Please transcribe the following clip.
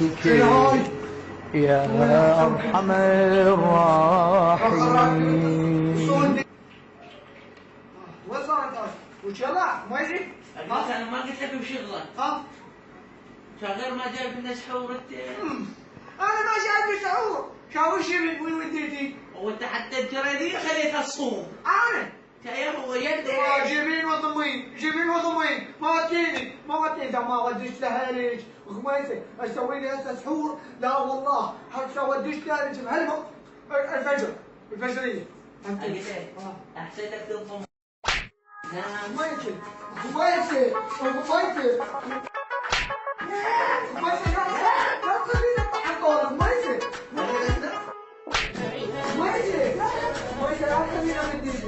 برحمتك يا أرحم الراحمين. وين صار انت؟ وش يلا ما يجي؟ انا ما قلت لك بشغلك. ها؟ شغال ما جايب لنا سحور انت. انا ما جايب سحور، شاوش من وين وديتي؟ وانت حتى الجريدية خليتها تصوم. انا يا هو يد جيبين وضمين، جيبين وضمين، ما وديني اذا ما وديت لها ليش؟ خميسه اسوي لي هسه سحور؟ لا والله حتى وديت لها ليش الفجريه. احسنك تضم. خميسه خميسه خميسه خميسه لا تخليني اضحك والله خميسه خميسه لا تخليني اديك